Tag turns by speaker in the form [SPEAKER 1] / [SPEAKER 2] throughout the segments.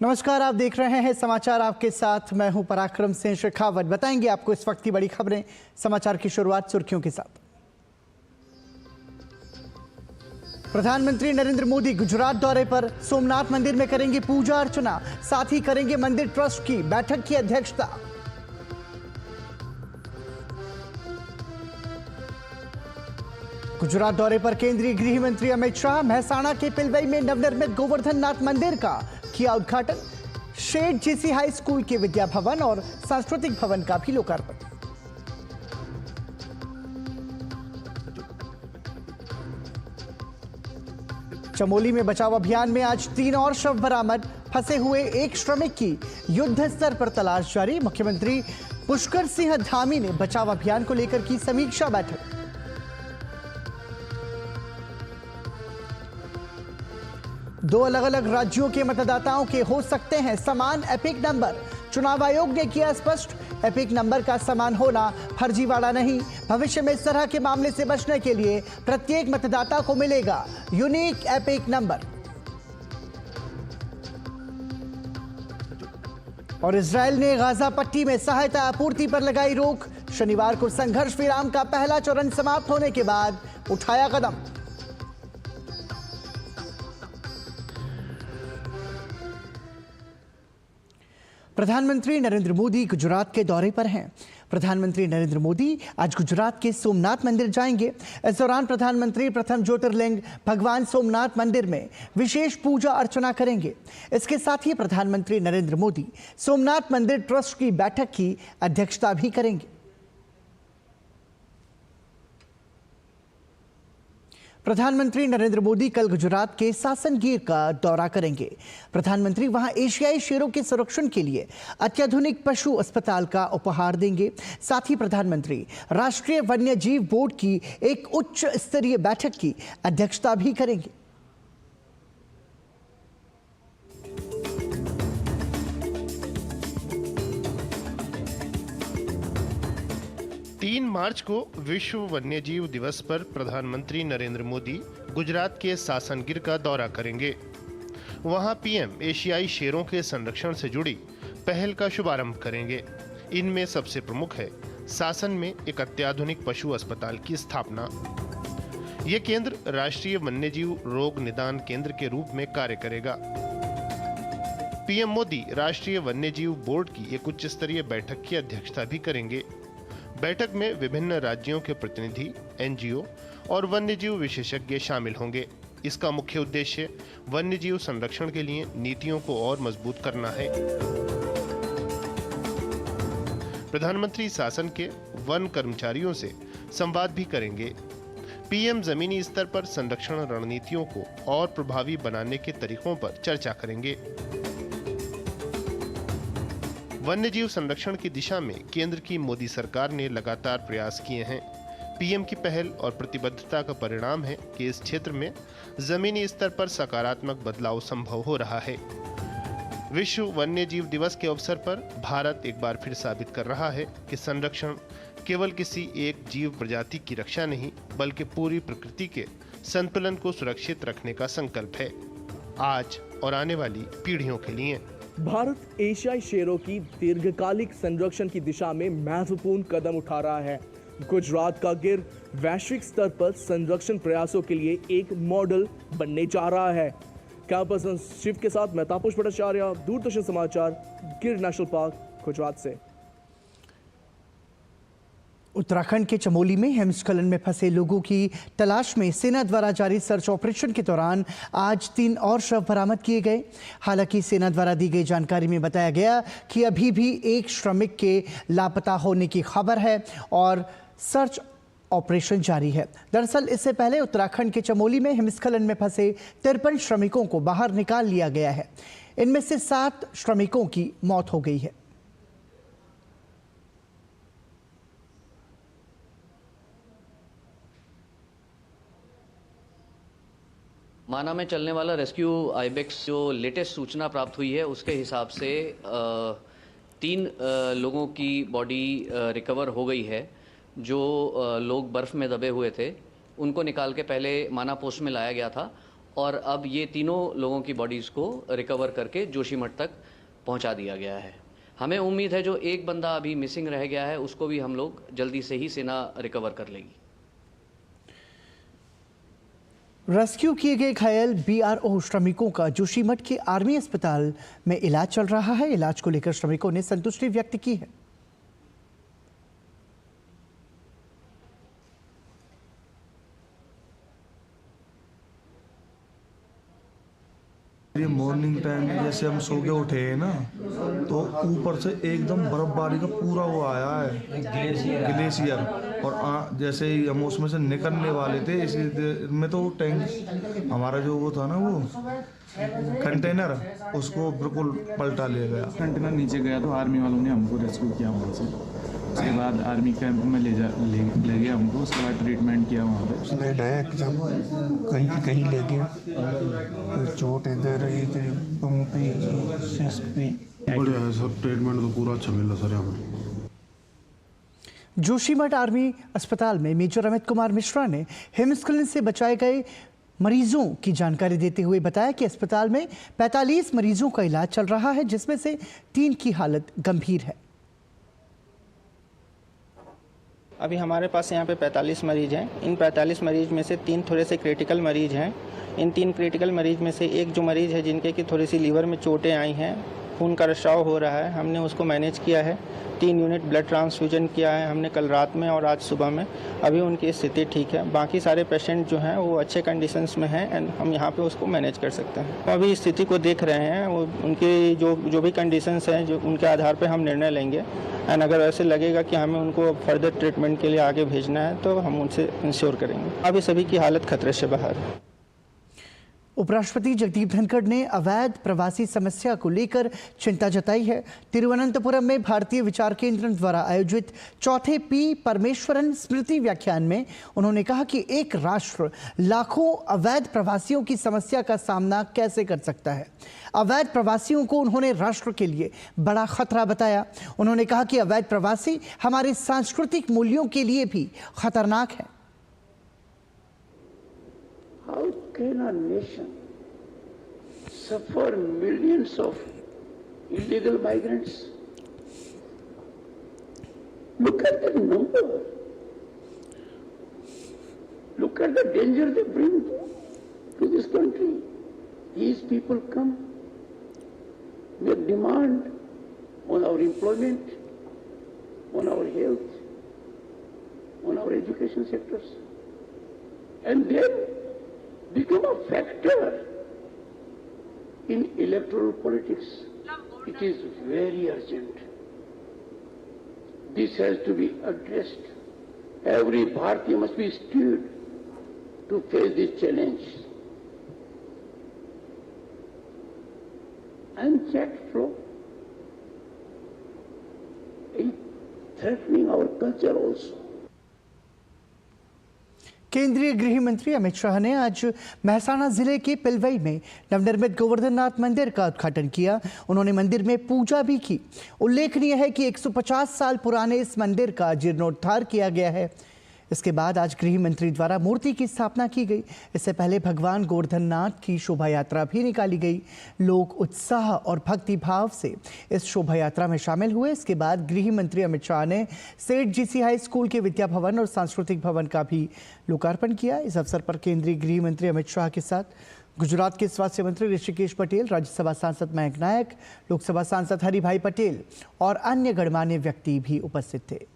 [SPEAKER 1] नमस्कार, आप देख रहे हैं समाचार। आपके साथ मैं हूं पराक्रम सिंह शेखावत। बताएंगे आपको इस वक्त की बड़ी खबरें। समाचार की शुरुआत सुर्खियों के साथ। प्रधानमंत्री नरेंद्र मोदी गुजरात दौरे पर सोमनाथ मंदिर में करेंगे पूजा अर्चना, साथ ही करेंगे मंदिर ट्रस्ट की बैठक की अध्यक्षता। गुजरात दौरे पर केंद्रीय गृह मंत्री अमित शाह मेहसाणा के पिलवई में नवनिर्मित गोवर्धन नाथ मंदिर का किया उद्घाटन। शेठ जीसी हाई स्कूल के विद्या भवन और सांस्कृतिक भवन का भी लोकार्पण। चमोली में बचाव अभियान में आज 3 और शव बरामद। फंसे हुए एक श्रमिक की युद्ध स्तर पर तलाश जारी। मुख्यमंत्री पुष्कर सिंह धामी ने बचाव अभियान को लेकर की समीक्षा बैठक। दो अलग अलग राज्यों के मतदाताओं के हो सकते हैं समान एपिक नंबर। चुनाव आयोग ने किया स्पष्ट, एपिक नंबर का समान होना फर्जीवाड़ा नहीं। भविष्य में इस तरह के मामले से बचने के लिए प्रत्येक मतदाता को मिलेगा यूनिक एपिक नंबर। और इजरायल ने गाजा पट्टी में सहायता आपूर्ति पर लगाई रोक। शनिवार को संघर्ष विराम का पहला चरण समाप्त होने के बाद उठाया कदम। प्रधानमंत्री नरेंद्र मोदी गुजरात के दौरे पर हैं। प्रधानमंत्री नरेंद्र मोदी आज गुजरात के सोमनाथ मंदिर जाएंगे। इस दौरान प्रधानमंत्री प्रथम ज्योतिर्लिंग भगवान सोमनाथ मंदिर में विशेष पूजा अर्चना करेंगे। इसके साथ ही प्रधानमंत्री नरेंद्र मोदी सोमनाथ मंदिर ट्रस्ट की बैठक की अध्यक्षता भी करेंगे। प्रधानमंत्री नरेंद्र मोदी कल गुजरात के सासनगीर का दौरा करेंगे। प्रधानमंत्री वहां एशियाई शेरों के संरक्षण के लिए अत्याधुनिक पशु अस्पताल का उपहार देंगे। साथ ही प्रधानमंत्री राष्ट्रीय वन्य जीव बोर्ड की एक उच्च स्तरीय बैठक की अध्यक्षता भी करेंगे।
[SPEAKER 2] 3 मार्च को विश्व वन्यजीव दिवस पर प्रधानमंत्री नरेंद्र मोदी गुजरात के सासनगीर का दौरा करेंगे। वहां पीएम एशियाई शेरों के संरक्षण से जुड़ी पहल का शुभारंभ करेंगे। इनमें सबसे प्रमुख है सासन में एक अत्याधुनिक पशु अस्पताल की स्थापना। ये केंद्र राष्ट्रीय वन्यजीव रोग निदान केंद्र के रूप में कार्य करेगा। पीएम मोदी राष्ट्रीय वन्यजीव बोर्ड की एक उच्च स्तरीय बैठक की अध्यक्षता भी करेंगे। बैठक में विभिन्न राज्यों के प्रतिनिधि, एनजीओ और वन्यजीव विशेषज्ञ शामिल होंगे। इसका मुख्य उद्देश्य वन्यजीव संरक्षण के लिए नीतियों को और मजबूत करना है। प्रधानमंत्री शासन के वन कर्मचारियों से संवाद भी करेंगे। पीएम जमीनी स्तर पर संरक्षण रणनीतियों को और प्रभावी बनाने के तरीकों पर चर्चा करेंगे। वन्यजीव संरक्षण की दिशा में केंद्र की मोदी सरकार ने लगातार प्रयास किए हैं। पीएम की पहल और प्रतिबद्धता का परिणाम है कि इस क्षेत्र में जमीनी स्तर पर सकारात्मक बदलाव संभव हो रहा है। विश्व वन्यजीव दिवस के अवसर पर भारत एक बार फिर साबित कर रहा है कि संरक्षण केवल किसी एक जीव प्रजाति की रक्षा नहीं, बल्कि पूरी प्रकृति के संतुलन को सुरक्षित रखने का संकल्प है, आज और आने वाली पीढ़ियों के लिए।
[SPEAKER 3] भारत एशियाई शेरों की दीर्घकालिक संरक्षण की दिशा में महत्वपूर्ण कदम उठा रहा है। गुजरात का गिर वैश्विक स्तर पर संरक्षण प्रयासों के लिए एक मॉडल बनने जा रहा है। कैमरा पर्सन शिव के साथ मैं तापस भट्टाचार्य, दूरदर्शन समाचार, गिर नेशनल पार्क, गुजरात से।
[SPEAKER 1] उत्तराखंड के चमोली में हिमस्खलन में फंसे लोगों की तलाश में सेना द्वारा जारी सर्च ऑपरेशन के दौरान आज 3 और शव बरामद किए गए। हालांकि सेना द्वारा दी गई जानकारी में बताया गया कि अभी भी एक श्रमिक के लापता होने की खबर है और सर्च ऑपरेशन जारी है। दरअसल इससे पहले उत्तराखंड के चमोली में हिमस्खलन में फंसे 53 श्रमिकों को बाहर निकाल लिया गया है। इनमें से 7 श्रमिकों की मौत हो गई है।
[SPEAKER 4] माना में चलने वाला रेस्क्यू आईबेक्स जो लेटेस्ट सूचना प्राप्त हुई है उसके हिसाब से 3 लोगों की बॉडी रिकवर हो गई है। जो लोग बर्फ़ में दबे हुए थे उनको निकाल के पहले माना पोस्ट में लाया गया था और अब ये तीनों लोगों की बॉडीज़ को रिकवर करके जोशीमठ तक पहुंचा दिया गया है। हमें उम्मीद है जो एक बंदा अभी मिसिंग रह गया है उसको भी हम लोग जल्दी से ही सेना रिकवर कर लेगी।
[SPEAKER 1] रेस्क्यू किए गए घायल बीआरओ श्रमिकों का जोशीमठ के आर्मी अस्पताल में इलाज चल रहा है। इलाज को लेकर श्रमिकों ने संतुष्टि व्यक्त की है।
[SPEAKER 5] ये मॉर्निंग टाइम जैसे हम सो के उठे हैं ना, तो ऊपर से एकदम बर्फबारी का पूरा वो आया है ग्लेशियर, और जैसे ही हम उसमें से निकलने वाले थे इसी में तो टैंक हमारा जो वो था ना, वो कंटेनर, उसको बिल्कुल पलटा ले गया।
[SPEAKER 6] कंटेनर नीचे गया तो आर्मी वालों ने हमको रेस्क्यू किया वहाँ से। उसके बाद आर्मी कैंप में ले गया हमको। उसके बाद ट्रीटमेंट किया वहाँ पे।
[SPEAKER 7] बेड है एकदम कहीं ले गया, चोट इधर इधर पाँव पे, चेस्ट पे।
[SPEAKER 8] बढ़िया है सर, ट्रीटमेंट तो पूरा अच्छा मिला सर यहाँ पे।
[SPEAKER 1] जोशीमठ आर्मी अस्पताल में मेजर अमित कुमार मिश्रा ने हिमस्खलन से बचाए गए मरीजों की जानकारी देते हुए बताया कि अस्पताल में 45 मरीजों का इलाज चल रहा है, जिसमें से 3 की हालत गंभीर है।
[SPEAKER 9] अभी हमारे पास यहाँ पे 45 मरीज हैं। इन 45 मरीज में से 3 थोड़े से क्रिटिकल मरीज हैं। इन 3 क्रिटिकल मरीज में से एक जो मरीज है जिनके की थोड़ी सी लीवर में चोटें आई हैं, खून का रिसाव हो रहा है, हमने उसको मैनेज किया है। 3 यूनिट ब्लड ट्रांसफ्यूजन किया है हमने कल रात में और आज सुबह में। अभी उनकी स्थिति ठीक है। बाकी सारे पेशेंट जो हैं वो अच्छे कंडीशंस में हैं एंड हम यहाँ पे उसको मैनेज कर सकते हैं। अभी स्थिति को देख रहे हैं, वो उनकी जो भी कंडीशंस हैं जो उनके आधार पे हम निर्णय लेंगे। एंड अगर ऐसे लगेगा कि हमें उनको फर्दर ट्रीटमेंट के लिए आगे भेजना है तो हम उनसे इंश्योर करेंगे। अभी सभी की हालत खतरे से बाहर है।
[SPEAKER 1] उपराष्ट्रपति जगदीप धनखड़ ने अवैध प्रवासी समस्या को लेकर चिंता जताई है। तिरुवनंतपुरम में भारतीय विचार केंद्र द्वारा आयोजित चौथे पी परमेश्वरन स्मृति व्याख्यान में उन्होंने कहा कि एक राष्ट्र लाखों अवैध प्रवासियों की समस्या का सामना कैसे कर सकता है। अवैध प्रवासियों को उन्होंने राष्ट्र के लिए बड़ा खतरा बताया। उन्होंने कहा कि अवैध प्रवासी हमारे सांस्कृतिक मूल्यों के लिए भी खतरनाक है।
[SPEAKER 10] How can a nation suffer millions of illegal migrants? Look at the number. Look at the danger they bring to this country. These people come, make demand on our employment, on our health, on our education sectors, and then become a factor in electoral politics. It is very urgent. This has to be addressed. Every Bharatiya must be stirred to face this challenge. Unchecked flow is threatening our culture also.
[SPEAKER 1] केंद्रीय गृह मंत्री अमित शाह ने आज महसाणा जिले के पिलवई में नवनिर्मित गोवर्धननाथ मंदिर का उद्घाटन किया। उन्होंने मंदिर में पूजा भी की। उल्लेखनीय है कि 150 साल पुराने इस मंदिर का जीर्णोद्धार किया गया है। इसके बाद आज गृह मंत्री द्वारा मूर्ति की स्थापना की गई। इससे पहले भगवान गोवर्धननाथ की शोभा यात्रा भी निकाली गई। लोग उत्साह और भक्ति भाव से इस शोभा यात्रा में शामिल हुए। इसके बाद गृह मंत्री अमित शाह ने सेठ जीसी हाई स्कूल के विद्या भवन और सांस्कृतिक भवन का भी लोकार्पण किया। इस अवसर पर केंद्रीय गृह मंत्री अमित शाह के साथ गुजरात के स्वास्थ्य मंत्री ऋषिकेश पटेल, राज्यसभा सांसद मयंक नायक, लोकसभा सांसद हरिभाई पटेल और अन्य गणमान्य व्यक्ति भी उपस्थित थे।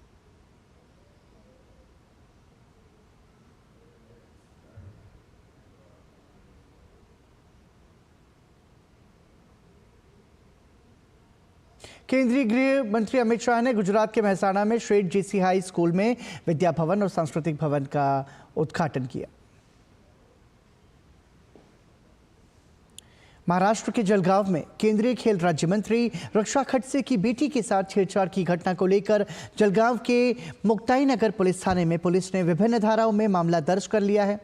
[SPEAKER 1] केंद्रीय गृह मंत्री अमित शाह ने गुजरात के महसाणा में सेठ जीसी हाई स्कूल में विद्या भवन और सांस्कृतिक भवन का उद्घाटन किया। महाराष्ट्र के जलगांव में केंद्रीय खेल राज्य मंत्री रक्षा खडसे की बेटी के साथ छेड़छाड़ की घटना को लेकर जलगांव के मुक्ताई नगर पुलिस थाने में पुलिस ने विभिन्न धाराओं में मामला दर्ज कर लिया है।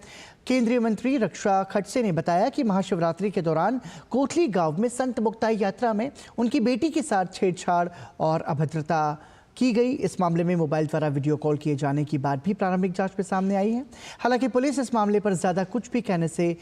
[SPEAKER 1] केंद्रीय मंत्री रक्षा खडसे ने बताया कि महाशिवरात्रि के दौरान कोटली गांव में संत मुक्ताई यात्रा में उनकी बेटी के साथ छेड़छाड़ और अभद्रता की गई। इस मामले में मोबाइल द्वारा वीडियो कॉल किए जाने की बात भी प्रारंभिक जांच में सामने आई है। हालांकि पुलिस इस मामले पर ज्यादा कुछ भी कहने से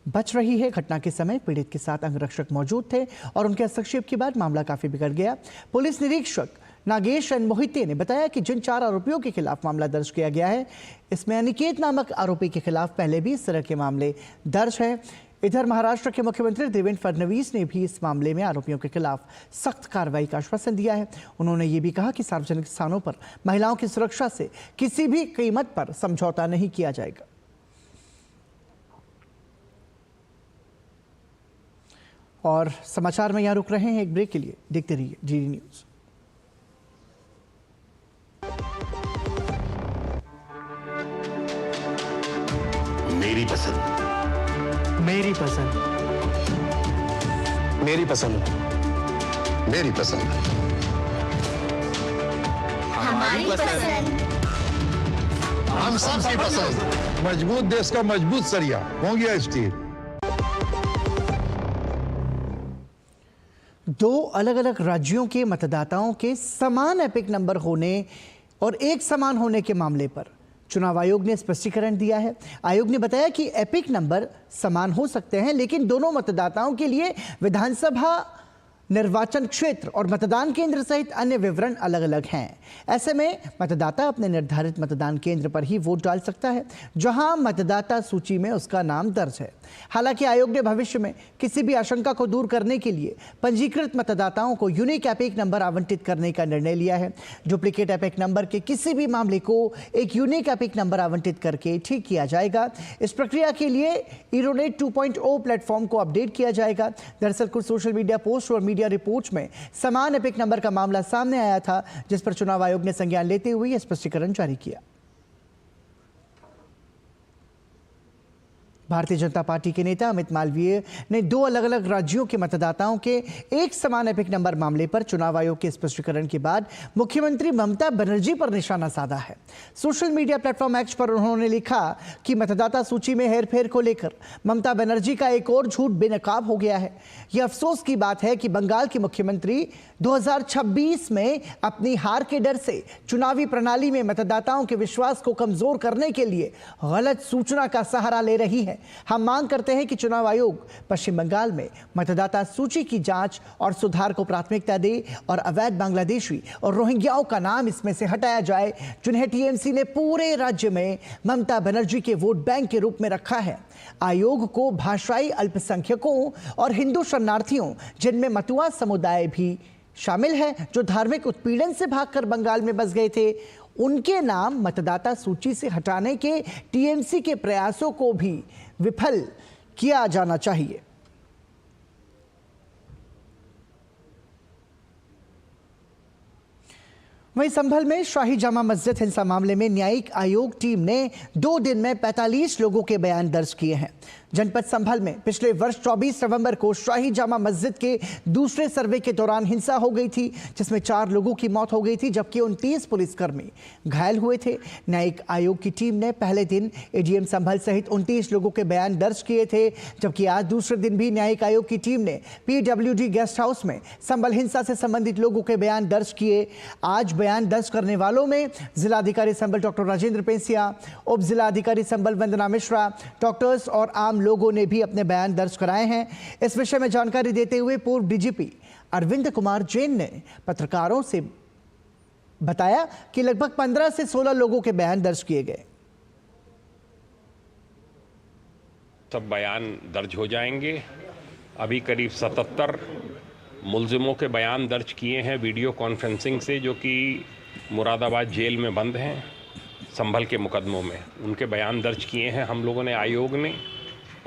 [SPEAKER 1] बच रही है। घटना के समय पीड़ित के साथ अंगरक्षक मौजूद थे और उनके हस्तक्षेप के बाद मामला काफी बिगड़ गया। पुलिस निरीक्षक नागेश एन मोहिते ने बताया कि जिन 4 आरोपियों के खिलाफ मामला दर्ज किया गया है, इसमें अनिकेत नामक आरोपी के खिलाफ पहले भी इस तरह के मामले दर्ज हैं। इधर महाराष्ट्र के मुख्यमंत्री देवेंद्र फडणवीस ने भी इस मामले में आरोपियों के खिलाफ सख्त कार्रवाई का आश्वासन दिया है। उन्होंने ये भी कहा कि सार्वजनिक स्थानों पर महिलाओं की सुरक्षा से किसी भी कीमत पर समझौता नहीं किया जाएगा। और समाचार में यहाँ रुक रहे हैं एक ब्रेक के लिए। देखते रहिए डीडी न्यूज।
[SPEAKER 11] मेरी पसंद,
[SPEAKER 7] मेरी पसंद,
[SPEAKER 11] मेरी पसंद, मेरी पसंद,
[SPEAKER 12] हमारी पसंद,
[SPEAKER 11] हम सबकी पसंद। मजबूत देश का मजबूत सरिया होंगे स्टील।
[SPEAKER 1] 2 अलग-अलग राज्यों के मतदाताओं के समान एपिक नंबर होने और एक समान होने के मामले पर चुनाव आयोग ने स्पष्टीकरण दिया है। आयोग ने बताया कि एपिक नंबर समान हो सकते हैं, लेकिन दोनों मतदाताओं के लिए विधानसभा निर्वाचन क्षेत्र और मतदान केंद्र सहित अन्य विवरण अलग अलग हैं। ऐसे में मतदाता अपने निर्धारित मतदान केंद्र पर ही वोट डाल सकता है, जहां मतदाता सूची में उसका नाम दर्ज है। हालांकि आयोग ने भविष्य में किसी भी आशंका को दूर करने के लिए पंजीकृत मतदाताओं को यूनिक एपिक नंबर आवंटित करने का निर्णय लिया है। डुप्लीकेट एपिक नंबर के किसी भी मामले को एक यूनिक एपिक नंबर आवंटित करके ठीक किया जाएगा। इस प्रक्रिया के लिए इरोनेट 2.0 प्लेटफॉर्म को अपडेट किया जाएगा। दरअसल कुछ सोशल मीडिया पोस्ट और मीडिया रिपोर्ट्स में समान एपिक नंबर का मामला सामने आया था, जिस पर चुनाव आयोग ने संज्ञान लेते हुए यह स्पष्टीकरण जारी किया। भारतीय जनता पार्टी के नेता अमित मालवीय ने 2 अलग अलग राज्यों के मतदाताओं के एक समान एपिक नंबर मामले पर चुनाव आयोग के स्पष्टीकरण के बाद मुख्यमंत्री ममता बनर्जी पर निशाना साधा है। सोशल मीडिया प्लेटफॉर्म एक्स पर उन्होंने लिखा कि मतदाता सूची में हेरफेर को लेकर ममता बनर्जी का एक और झूठ बेनकाब हो गया है। यह अफसोस की बात है कि बंगाल की मुख्यमंत्री 2026 में अपनी हार के डर से चुनावी प्रणाली में मतदाताओं के विश्वास को कमजोर करने के लिए गलत सूचना का सहारा ले रही है। हम मांग करते हैं कि चुनाव आयोग पश्चिम बंगाल में मतदाता सूची की जांच और सुधार को प्राथमिकता दे और अवैध बांग्लादेशी और रोहिंग्याओं का नाम इसमें से हटाया जाए, जिन्हें टीएमसी ने पूरे राज्य में ममता बनर्जी के वोट बैंक के रूप में रखा है। आयोग को भाषाई अल्पसंख्यकों और हिंदू शरणार्थियों, जिनमें मतुआ समुदाय भी शामिल है, जो धार्मिक उत्पीड़न से भागकर बंगाल में बस गए थे, उनके नाम मतदाता सूची से हटाने के टीएमसी के प्रयासों को भी विफल किया जाना चाहिए। वहीं संभल में शाही जामा मस्जिद हिंसा मामले में न्यायिक आयोग टीम ने 2 दिन में 45 लोगों के बयान दर्ज किए हैं। जनपद संभल में पिछले वर्ष 24 नवंबर को शाही जामा मस्जिद के दूसरे सर्वे के दौरान हिंसा हो गई थी, जिसमें 4 लोगों की मौत हो गई थी, जबकि 29 पुलिसकर्मी घायल हुए थे। न्यायिक आयोग की टीम ने पहले दिन एडीएम संभल सहित 29 लोगों के बयान दर्ज किए थे, जबकि आज दूसरे दिन भी न्यायिक आयोग की टीम ने पीडब्ल्यूडी गेस्ट हाउस में संभल हिंसा से संबंधित लोगों के बयान दर्ज किए। आज बयान दर्ज करने वालों में जिलाधिकारी संभल डॉक्टर राजेंद्र पेंसिया, उप जिलाधिकारी संभल वंदना मिश्रा, डॉक्टर्स और आम लोगों ने भी अपने बयान दर्ज कराए हैं। इस विषय में जानकारी देते हुए पूर्व डीजीपी अरविंद कुमार जैन ने पत्रकारों से बताया कि लगभग 15 से 16 लोगों के बयान दर्ज किए गए।
[SPEAKER 13] सब बयान दर्ज हो जाएंगे। अभी करीब 77 मुलजिमों के बयान दर्ज किए हैं वीडियो कॉन्फ्रेंसिंग से, जो कि मुरादाबाद जेल में बंद हैं संभल के मुकदमों में। उनके बयान दर्ज किए हैं हम लोगों ने, आयोग ने,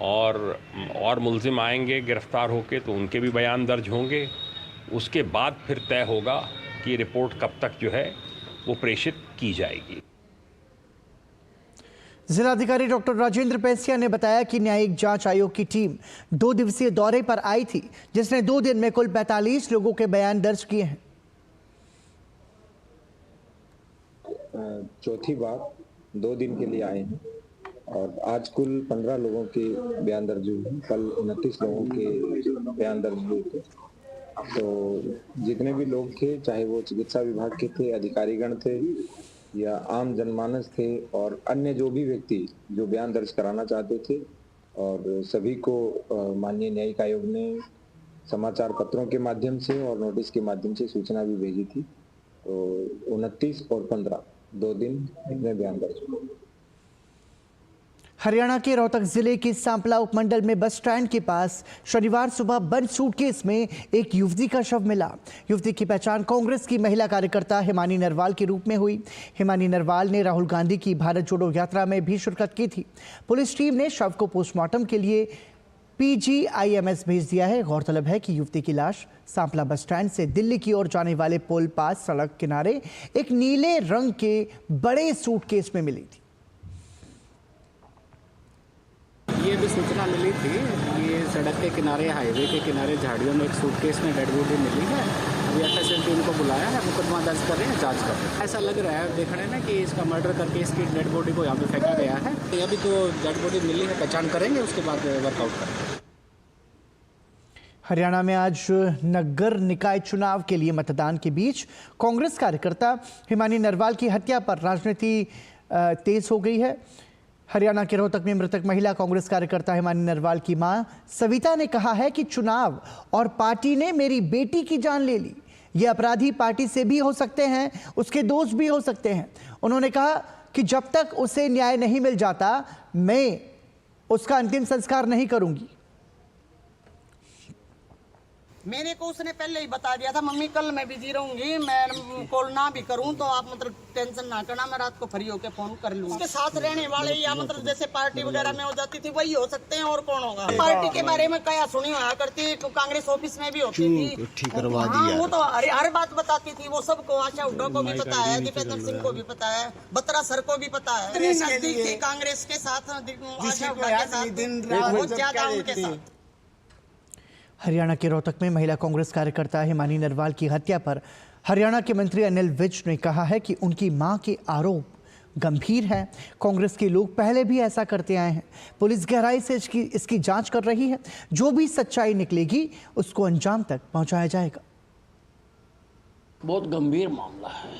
[SPEAKER 13] और मुलजिम आएंगे गिरफ्तार होके तो उनके भी बयान दर्ज होंगे। उसके बाद फिर तय होगा कि रिपोर्ट कब तक जो है वो प्रेषित की जाएगी।
[SPEAKER 1] जिलाधिकारी डॉक्टर राजेंद्र पेंसिया ने बताया कि न्यायिक जांच आयोग की टीम 2 दिवसीय दौरे पर आई थी, जिसने 2 दिन में कुल 45 लोगों के बयान दर्ज किए हैं।
[SPEAKER 14] चौथी बार 2 दिन के लिए आए हैं और आज कुल 15 लोगों के बयान दर्ज हुए। कल 29 लोगों के बयान दर्ज हुए थे। तो जितने भी लोग थे, चाहे वो चिकित्सा विभाग के थे, अधिकारीगण थे या आम जनमानस थे और अन्य जो भी व्यक्ति जो बयान दर्ज कराना चाहते थे और सभी को माननीय न्यायिक आयोग ने समाचार पत्रों के माध्यम से और नोटिस के माध्यम से सूचना भी भेजी थी। तो 29 और 15 2 दिन इसमें बयान दर्ज हुआ।
[SPEAKER 1] हरियाणा के रोहतक जिले के सांपला उपमंडल में बस स्टैंड के पास शनिवार सुबह बंद सूटकेस में एक युवती का शव मिला। युवती की पहचान कांग्रेस की महिला कार्यकर्ता हिमानी नरवाल के रूप में हुई। हिमानी नरवाल ने राहुल गांधी की भारत जोड़ो यात्रा में भी शिरकत की थी। पुलिस टीम ने शव को पोस्टमार्टम के लिए PGIMS भेज दिया है। गौरतलब है कि युवती की लाश सांपला बस स्टैंड से दिल्ली की ओर जाने वाले पुल पास सड़क किनारे एक नीले रंग के बड़े सूटकेस में मिली थी।
[SPEAKER 15] ये भी सूचना मिली थी, ये सड़क के किनारे, हाईवे के किनारे झाड़ियों में एक सूटकेस में डेड बॉडी मिली है। अभी FSL टीम को बुलाया है, मुकदमा दर्ज कर रहे हैं, जांच कर रहे हैं। ऐसा लग रहा है देखने में कि इसका मर्डर करके इसकी डेड बॉडी को यहाँ पे फेंका गया है। अभी तो डेड बॉडी मिली है, पहचान करेंगे, उसके बाद वर्कआउट करेंगे।
[SPEAKER 1] हरियाणा में आज नगर निकाय चुनाव के लिए मतदान के बीच कांग्रेस कार्यकर्ता हिमानी नरवाल की हत्या पर राजनीति तेज हो गई है। हरियाणा के रोहतक में मृतक महिला कांग्रेस कार्यकर्ता हिमानी नरवाल की मां सविता ने कहा है कि चुनाव और पार्टी ने मेरी बेटी की जान ले ली। ये अपराधी पार्टी से भी हो सकते हैं, उसके दोस्त भी हो सकते हैं। उन्होंने कहा कि जब तक उसे न्याय नहीं मिल जाता मैं उसका अंतिम संस्कार नहीं करूंगी।
[SPEAKER 16] मेरे को उसने पहले ही बता दिया था, मम्मी कल मैं बिजी रहूंगी, मैं कॉल ना भी करूं तो आप मतलब टेंशन ना करना, मैं रात को फ्री होकर फोन कर लूंगा। उसके साथ रहने वाले या मतलब जैसे पार्टी वगैरह में हो जाती थी वही हो सकते हैं, और कौन होगा। पार्टी के बारे में क्या सुनी हुआ करती, कांग्रेस ऑफिस में भी होती थी।
[SPEAKER 17] ठीक करवा
[SPEAKER 16] हाँ, वो तो हर बात बताती थी, वो सबको, आशा उड्डा को भी पता है, दीपेंद्र सिंह को भी पता है, बत्रा सर को भी पता है। इतनी नजदीक थी कांग्रेस के साथ, आशा उड्डा के साथ, बहुत ज्यादा उनके साथ।
[SPEAKER 1] हरियाणा के रोहतक में महिला कांग्रेस कार्यकर्ता हिमानी नरवाल की हत्या पर हरियाणा के मंत्री अनिल विज ने कहा है कि उनकी मां के आरोप गंभीर हैं। कांग्रेस के लोग पहले भी ऐसा करते आए हैं। पुलिस गहराई से इसकी जांच कर रही है। जो भी सच्चाई निकलेगी उसको अंजाम तक पहुंचाया जाएगा।
[SPEAKER 18] बहुत गंभीर मामला है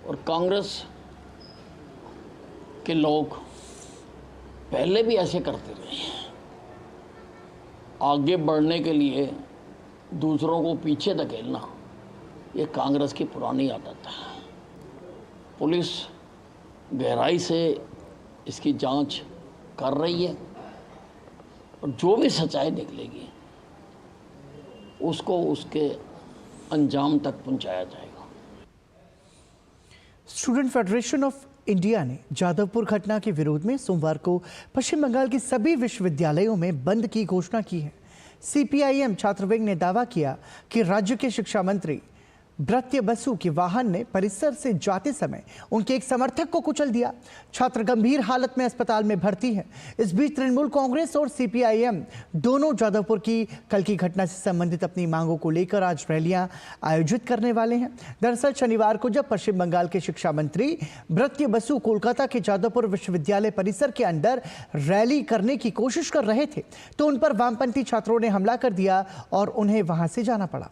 [SPEAKER 18] और कांग्रेस के लोग पहले भी ऐसे करते रहे हैं। आगे बढ़ने के लिए दूसरों को पीछे धकेलना ये कांग्रेस की पुरानी आदत है। पुलिस गहराई से इसकी जांच कर रही है और जो भी सच्चाई निकलेगी उसको उसके अंजाम तक पहुंचाया जाएगा।
[SPEAKER 1] स्टूडेंट फेडरेशन ऑफ इंडिया ने जादवपुर घटना के विरोध में सोमवार को पश्चिम बंगाल के सभी विश्वविद्यालयों में बंद की घोषणा की है। CPIM छात्र विंग ने दावा किया कि राज्य के शिक्षा मंत्री ब्रत्य बसु के वाहन ने परिसर से जाते समय उनके एक समर्थक को कुचल दिया। छात्र गंभीर हालत में अस्पताल में भर्ती है। इस बीच तृणमूल कांग्रेस और CPIM दोनों जादवपुर की कल की घटना से संबंधित अपनी मांगों को लेकर आज रैलियां आयोजित करने वाले हैं। दरअसल शनिवार को जब पश्चिम बंगाल के शिक्षा मंत्री ब्रत्य बसु कोलकाता के जादवपुर विश्वविद्यालय परिसर के अंदर रैली करने की कोशिश कर रहे थे तो उन पर वामपंथी छात्रों ने हमला कर दिया और उन्हें वहां से जाना पड़ा।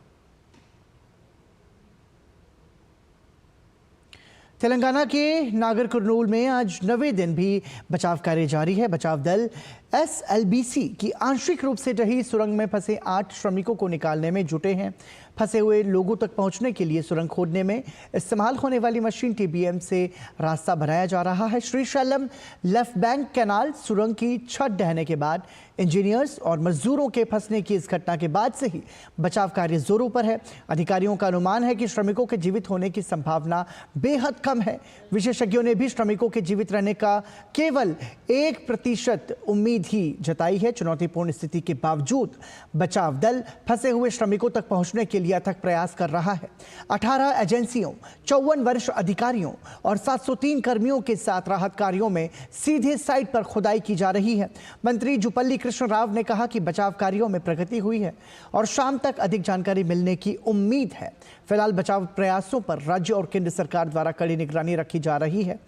[SPEAKER 1] तेलंगाना के नागर कुरनूल में आज 9वें दिन भी बचाव कार्य जारी है। बचाव दल SLBC की आंशिक रूप से ढही सुरंग में फंसे 8 श्रमिकों को निकालने में जुटे हैं। फंसे हुए लोगों तक पहुंचने के लिए सुरंग खोदने में इस्तेमाल होने वाली मशीन TBM से रास्ता बनाया जा रहा है। श्रीशैलम लेफ्ट बैंक कैनाल सुरंग की छत ढहने के बाद इंजीनियर्स और मजदूरों के फंसने की इस घटना के बाद से ही बचाव कार्य जोरों पर है। अधिकारियों का अनुमान है कि श्रमिकों के जीवित होने की संभावना बेहद कम है। विशेषज्ञों ने भी श्रमिकों के जीवित रहने का केवल 1% उम्मीद ही जताई है। चुनौतीपूर्ण स्थिति के बावजूद बचाव दल फंसे हुए श्रमिकों तक पहुंचने के लिए अथक प्रयास कर रहा है। 18 एजेंसियों, 54 वरिष्ठ अधिकारियों और 703 कर्मियों के साथ राहत कार्यों में सीधे साइट पर खुदाई की जा रही है। मंत्री जुपल्ली कृष्ण राव ने कहा कि बचाव कार्यों में प्रगति हुई है और शाम तक अधिक जानकारी मिलने की उम्मीद है। फिलहाल बचाव प्रयासों पर राज्य और केंद्र सरकार द्वारा कड़ी निगरानी रखी जा रही है।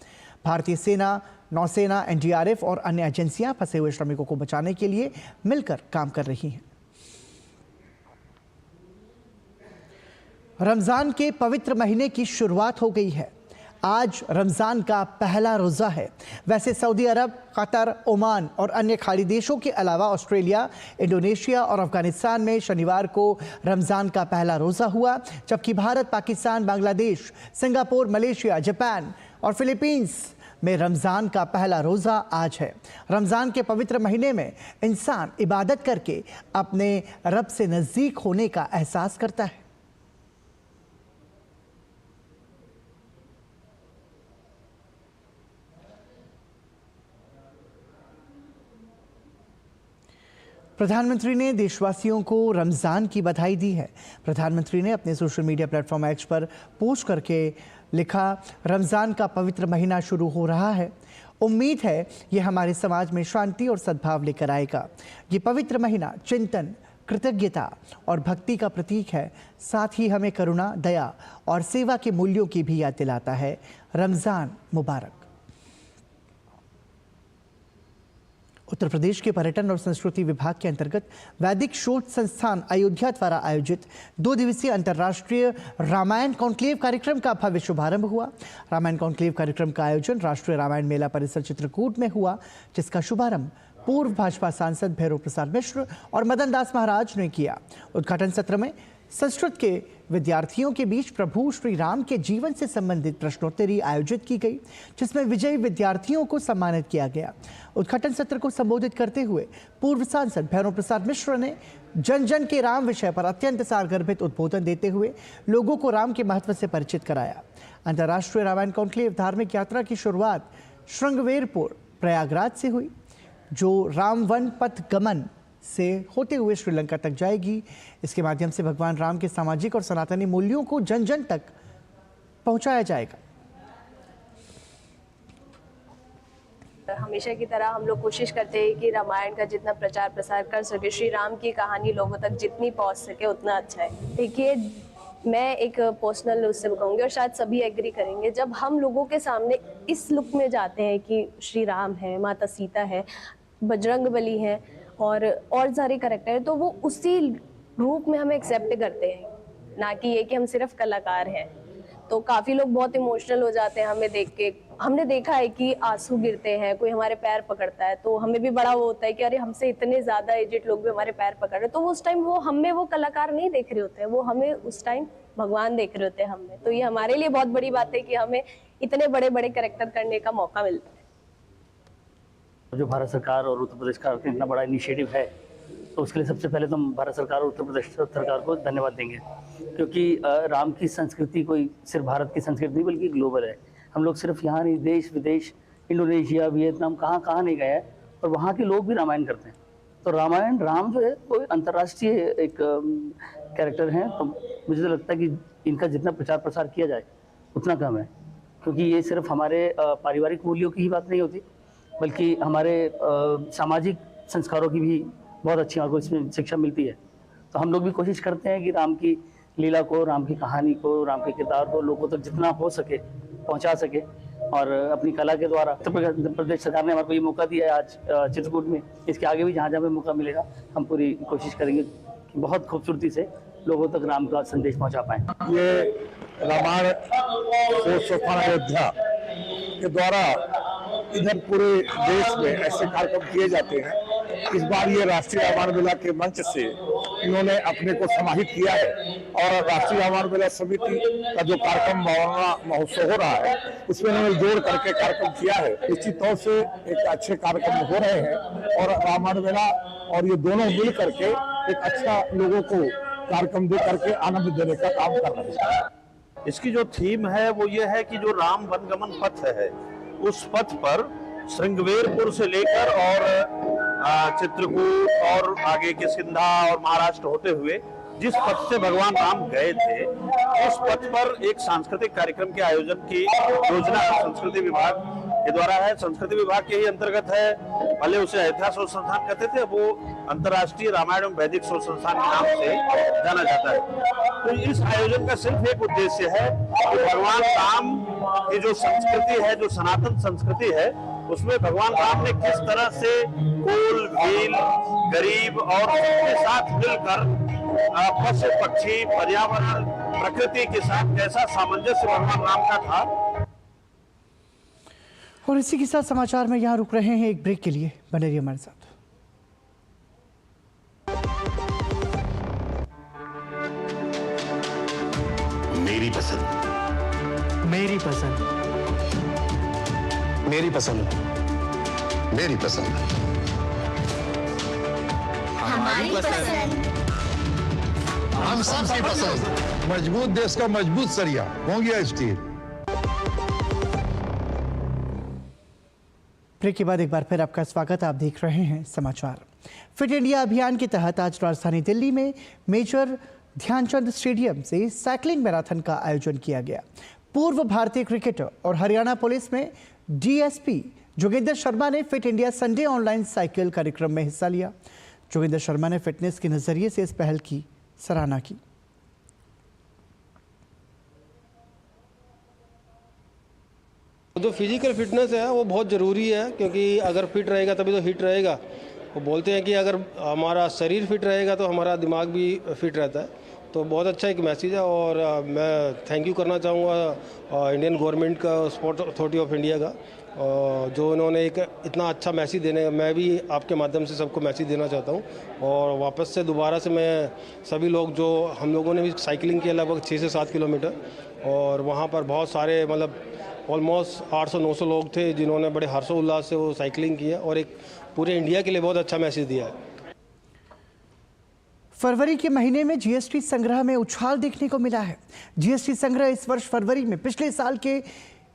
[SPEAKER 1] भारतीय सेना, नौसेना, NDRF और अन्य एजेंसियां फंसे हुए श्रमिकों को बचाने के लिए मिलकर काम कर रही हैं। रमजान के पवित्र महीने की शुरुआत हो गई है। आज रमज़ान का पहला रोज़ा है। वैसे सऊदी अरब, कतर, ओमान और अन्य खाड़ी देशों के अलावा ऑस्ट्रेलिया, इंडोनेशिया और अफगानिस्तान में शनिवार को रमज़ान का पहला रोज़ा हुआ, जबकि Bharat, Pakistan, Bangladesh, Singapore, Malaysia, Japan और फिलीपींस में रमज़ान का पहला रोज़ा आज है। रमज़ान के पवित्र महीने में इंसान इबादत करके अपने रब से नज़दीक होने का एहसास करता है। प्रधानमंत्री ने देशवासियों को रमज़ान की बधाई दी है। प्रधानमंत्री ने अपने सोशल मीडिया प्लेटफॉर्म एक्स पर पोस्ट करके लिखा, रमज़ान का पवित्र महीना शुरू हो रहा है। उम्मीद है ये हमारे समाज में शांति और सद्भाव लेकर आएगा। ये पवित्र महीना चिंतन, कृतज्ञता और भक्ति का प्रतीक है। साथ ही हमें करुणा, दया और सेवा के मूल्यों की भी याद दिलाता है। रमज़ान मुबारक। उत्तर प्रदेश के पर्यटन और संस्कृति विभाग के अंतर्गत वैदिक शोध संस्थान अयोध्या द्वारा आयोजित 2 दिवसीय अंतर्राष्ट्रीय रामायण कॉन्क्लेव कार्यक्रम का भव्य शुभारंभ हुआ। रामायण कॉन्क्लेव कार्यक्रम का आयोजन राष्ट्रीय रामायण मेला परिसर चित्रकूट में हुआ, जिसका शुभारंभ पूर्व भाजपा सांसद भैरव प्रसाद मिश्र और मदन दास महाराज ने किया। उद्घाटन सत्र में संस्कृत के विद्यार्थियों के बीच प्रभु श्री राम के जीवन से संबंधित प्रश्नोत्तरी आयोजित की गई, जिसमें विजयी विद्यार्थियों को सम्मानित किया गया। उद्घाटन सत्र को संबोधित करते हुए पूर्व सांसद भैरव प्रसाद मिश्र ने जन जन के राम विषय पर अत्यंत सारगर्भित उद्बोधन देते हुए लोगों को राम के महत्व से परिचित कराया। अंतर्राष्ट्रीय रामायण कॉन्क्लेव धार्मिक यात्रा की शुरुआत श्रृंगवेरपुर प्रयागराज से हुई, जो रामवन पथ गमन से होते हुए श्रीलंका तक जाएगी। इसके माध्यम से भगवान राम के सामाजिक और सनातनी मूल्यों को जन जन तक पहुंचाया जाएगा।
[SPEAKER 17] हमेशा की तरह हम लोग कोशिश करते हैं कि रामायण का जितना प्रचार प्रसार कर सके, श्री राम की कहानी लोगों तक जितनी पहुंच सके उतना अच्छा है। देखिए, मैं एक पर्सनल उससे कहूँगी और शायद सभी एग्री करेंगे, जब हम लोगों के सामने इस लुक में जाते हैं कि श्री राम है, माता सीता है, बजरंगबली है और सारे कैरेक्टर है, तो वो उसी रूप में हमें एक्सेप्ट करते हैं, ना कि ये कि हम सिर्फ कलाकार हैं। तो काफ़ी लोग बहुत इमोशनल हो जाते हैं हमें देख के। हमने देखा है कि आंसू गिरते हैं, कोई हमारे पैर पकड़ता है तो हमें भी बड़ा वो होता है कि अरे हमसे इतने ज़्यादा एजेड लोग भी हमारे पैर पकड़ रहे हैं। तो उस टाइम वो हमें वो कलाकार नहीं देख रहे होते हैं, वो हमें उस टाइम भगवान देख रहे होते हैं हमें। तो ये हमारे लिए बहुत बड़ी बात है कि हमें इतने बड़े बड़े कैरेक्टर करने का मौका मिलता है।
[SPEAKER 19] जो भारत सरकार और उत्तर प्रदेश का इतना बड़ा इनिशिएटिव है, तो उसके लिए सबसे पहले तो हम भारत सरकार और उत्तर प्रदेश सरकार को धन्यवाद देंगे, क्योंकि राम की संस्कृति कोई सिर्फ भारत की संस्कृति नहीं बल्कि ग्लोबल है। हम लोग सिर्फ यहाँ नहीं, देश विदेश, इंडोनेशिया, वियतनाम, कहाँ नहीं गए हैं और वहाँ के लोग भी रामायण करते हैं। तो रामायण, राम जो है वो अंतर्राष्ट्रीय एक कैरेक्टर हैं। तो मुझे तो लगता है कि इनका जितना प्रचार प्रसार किया जाए उतना कम है, क्योंकि ये सिर्फ हमारे पारिवारिक मूल्यों की ही बात नहीं होती, बल्कि हमारे सामाजिक संस्कारों की भी बहुत अच्छी हमको इसमें शिक्षा मिलती है। तो हम लोग भी कोशिश करते हैं कि राम की लीला को, राम की कहानी को, राम के किरदार को लोगों तक जितना हो सके पहुंचा सके, और अपनी कला के द्वारा उत्तर प्रदेश सरकार ने हमारे को ये मौका दिया है आज चित्रकूट में। इसके आगे भी जहाँ जहाँ पे मौका मिलेगा हम पूरी कोशिश करेंगे कि बहुत खूबसूरती से लोगों तक राम का संदेश पहुँचा पाएँ।
[SPEAKER 11] ये रामायण संस्थान अयोध्या के द्वारा इधर पूरे देश में ऐसे कार्यक्रम किए जाते हैं। इस बार ये राष्ट्रीय रामायण मेला के मंच से इन्होंने अपने को समाहित किया है और राष्ट्रीय रामायण मेला समिति का जो कार्यक्रम महोत्सव हो रहा है उसमें इन्होंने जोड़ करके कार्यक्रम किया है। निश्चित तौर से एक अच्छे कार्यक्रम हो रहे हैं और रामायण मेला और ये दोनों मिल करके एक अच्छा लोगों को कार्यक्रम दे करके आनंद देने का काम कर रहे हैं।
[SPEAKER 8] इसकी जो थीम है वो ये है कि जो राम वनगमन पथ है उस पथ पर श्रृंगवेरपुर से लेकर और चित्रकूट और आगे किष्किंधा और महाराष्ट्र होते हुए जिस पथ से भगवान राम गए थे उस पथ पर एक सांस्कृतिक कार्यक्रम के आयोजन की योजना संस्कृति विभाग के द्वारा है। संस्कृति विभाग के ही अंतर्गत है। पहले उसे अयोध्या शोध संस्थान कहते थे, वो अंतर्राष्ट्रीय रामायण एवं वैदिक शोध संस्थान के नाम से जाना जाता है। तो इस आयोजन का सिर्फ एक उद्देश्य है कि भगवान राम की जो संस्कृति है, जो सनातन संस्कृति है, उसमें भगवान राम ने किस तरह से कुल, भील, गरीब और सबके साथ मिलकर पशु पक्षी, पर्यावरण, प्रकृति के साथ कैसा सामंजस्य भगवान राम का था,
[SPEAKER 1] और इसी के साथ समाचार में यहाँ रुक रहे हैं एक ब्रेक के लिए, बने रहिए हमारे साथ।
[SPEAKER 20] मेरी पसंद, मेरी पसंद, मेरी पसंद, मेरी पसंद,
[SPEAKER 12] हमारी पसंद,
[SPEAKER 20] हम सबकी पसंद। मजबूत देश का मजबूत सरिया होंगे स्टील।
[SPEAKER 1] ब्रेक के बाद एक बार फिर आपका स्वागत। आप देख रहे हैं समाचार। फिट इंडिया अभियान के तहत आज राजधानी दिल्ली में मेजर ध्यानचंद स्टेडियम से साइकिलिंग मैराथन का आयोजन किया गया। पूर्व भारतीय क्रिकेटर और हरियाणा पुलिस में डीएसपी जोगिंदर शर्मा ने fit India Sunday online cycle कार्यक्रम में हिस्सा लिया। जोगिंदर शर्मा ने फिटनेस के नजरिए से इस पहल की सराहना की।
[SPEAKER 21] जो फिजिकल फिटनेस है वो बहुत ज़रूरी है, क्योंकि अगर फिट रहेगा तभी तो हिट रहेगा। वो बोलते हैं कि अगर हमारा शरीर फिट रहेगा तो हमारा दिमाग भी फिट रहता है। तो बहुत अच्छा एक मैसेज है और मैं थैंक यू करना चाहूँगा इंडियन गवर्नमेंट का, स्पोर्ट्स अथॉरिटी ऑफ इंडिया का, जो इन्होंने एक इतना अच्छा मैसेज देने, मैं भी आपके माध्यम से सबको मैसेज देना चाहता हूँ। और वापस से दोबारा से मैं सभी लोग, जो हम लोगों ने भी साइकिलिंग किया लगभग 6 से 7 किलोमीटर, और वहाँ पर बहुत सारे मतलब ऑलमोस्ट 800-900 लोग थे जिन्होंने बड़े हर्षोल्लास से वो साइकिलिंग की है और एक पूरे इंडिया के लिए बहुत अच्छा मैसेज दिया है।
[SPEAKER 1] फरवरी के महीने में जीएसटी संग्रह में उछाल देखने को मिला है। जीएसटी संग्रह इस वर्ष फरवरी में पिछले साल के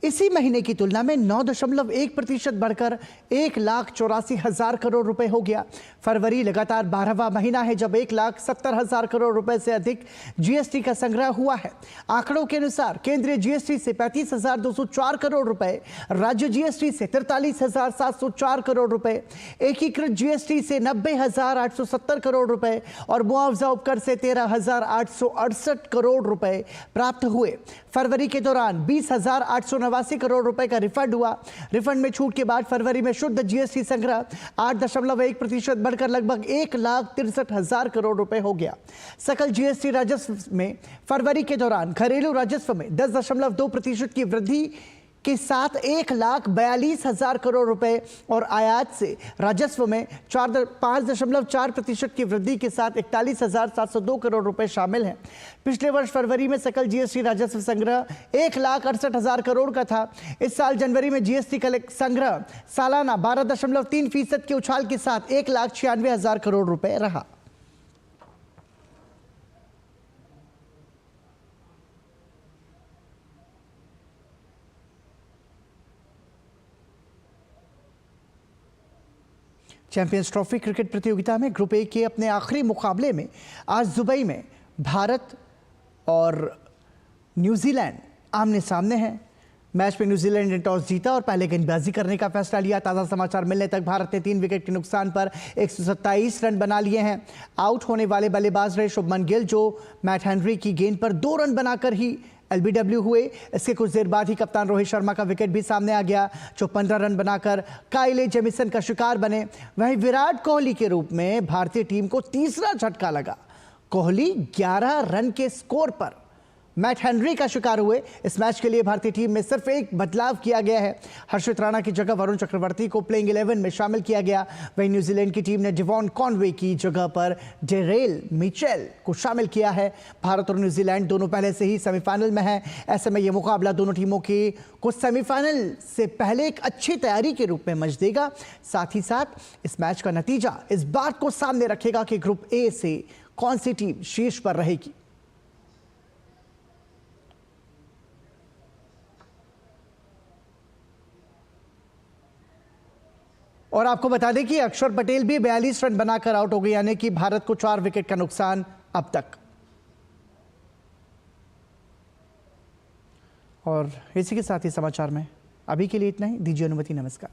[SPEAKER 1] इसी महीने की तुलना में 9.1% बढ़कर 1,84,000 करोड़ रुपए हो गया। फरवरी लगातार 12वां महीना है जब 1,70,000 करोड़ रुपए से अधिक जीएसटी का संग्रह हुआ है। आंकड़ों के अनुसार केंद्रीय जीएसटी से 35,204 करोड़ रुपए, राज्य जीएसटी से 43,704 करोड़ रुपए, एकीकृत जीएसटी से 90,870 करोड़ रुपए और मुआवजा उपकर से 13,868 करोड़ रुपए प्राप्त हुए। फरवरी के दौरान 20,889 करोड़ रुपए का रिफंड हुआ। रिफंड में छूट के बाद फरवरी में शुद्ध जीएसटी संग्रह 8.1% बढ़कर लगभग 1,63,000 करोड़ रुपए हो गया। सकल जीएसटी राजस्व में फरवरी के दौरान घरेलू राजस्व में 10.2% की वृद्धि के साथ 1,42,000 करोड़ रुपए और आयात से राजस्व में 5.4% की वृद्धि के साथ 41,702 करोड़ रुपए शामिल हैं। पिछले वर्ष फरवरी में सकल जीएसटी राजस्व संग्रह 1,68,000 करोड़ का था। इस साल जनवरी में जीएसटी संग्रह सालाना 12.3% के उछाल के साथ 1,96,000 करोड़ रुपए रहा। चैंपियंस ट्रॉफी क्रिकेट प्रतियोगिता में ग्रुप ए के अपने आखिरी मुकाबले में आज दुबई में भारत और न्यूजीलैंड आमने सामने हैं। मैच में न्यूजीलैंड ने टॉस जीता और पहले गेंदबाजी करने का फैसला लिया। ताज़ा समाचार मिलने तक भारत ने 3 विकेट के नुकसान पर 127 रन बना लिए हैं। आउट होने वाले बल्लेबाज रहे शुभमन गिल, जो मैट हेनरी की गेंद पर 2 रन बनाकर ही एलबीडब्ल्यू हुए। इसके कुछ देर बाद ही कप्तान रोहित शर्मा का विकेट भी सामने आ गया, जो 15 रन बनाकर काइले जेमिसन का शिकार बने। वहीं विराट कोहली के रूप में भारतीय टीम को तीसरा झटका लगा। कोहली 11 रन के स्कोर पर मैट हेनरी का शिकार हुए। इस मैच के लिए भारतीय टीम में सिर्फ एक बदलाव किया गया है। हर्षित राणा की जगह वरुण चक्रवर्ती को प्लेइंग 11 में शामिल किया गया। वहीं न्यूजीलैंड की टीम ने डिवॉन कॉनवे की जगह पर डेरेल मिचेल को शामिल किया है। भारत और न्यूजीलैंड दोनों पहले से ही सेमीफाइनल में हैं। ऐसे में यह मुकाबला दोनों टीमों को सेमीफाइनल से पहले एक अच्छी तैयारी के रूप में मंच देगा। साथ ही साथ इस मैच का नतीजा इस बात को सामने रखेगा कि ग्रुप ए से कौन सी टीम शीर्ष पर रहेगी। और आपको बता दें कि अक्षर पटेल भी 42 रन बनाकर आउट हो गए, यानी कि भारत को 4 विकेट का नुकसान अब तक। और इसी के साथ ही समाचार में अभी के लिए इतना ही। दीजिए अनुमति। नमस्कार।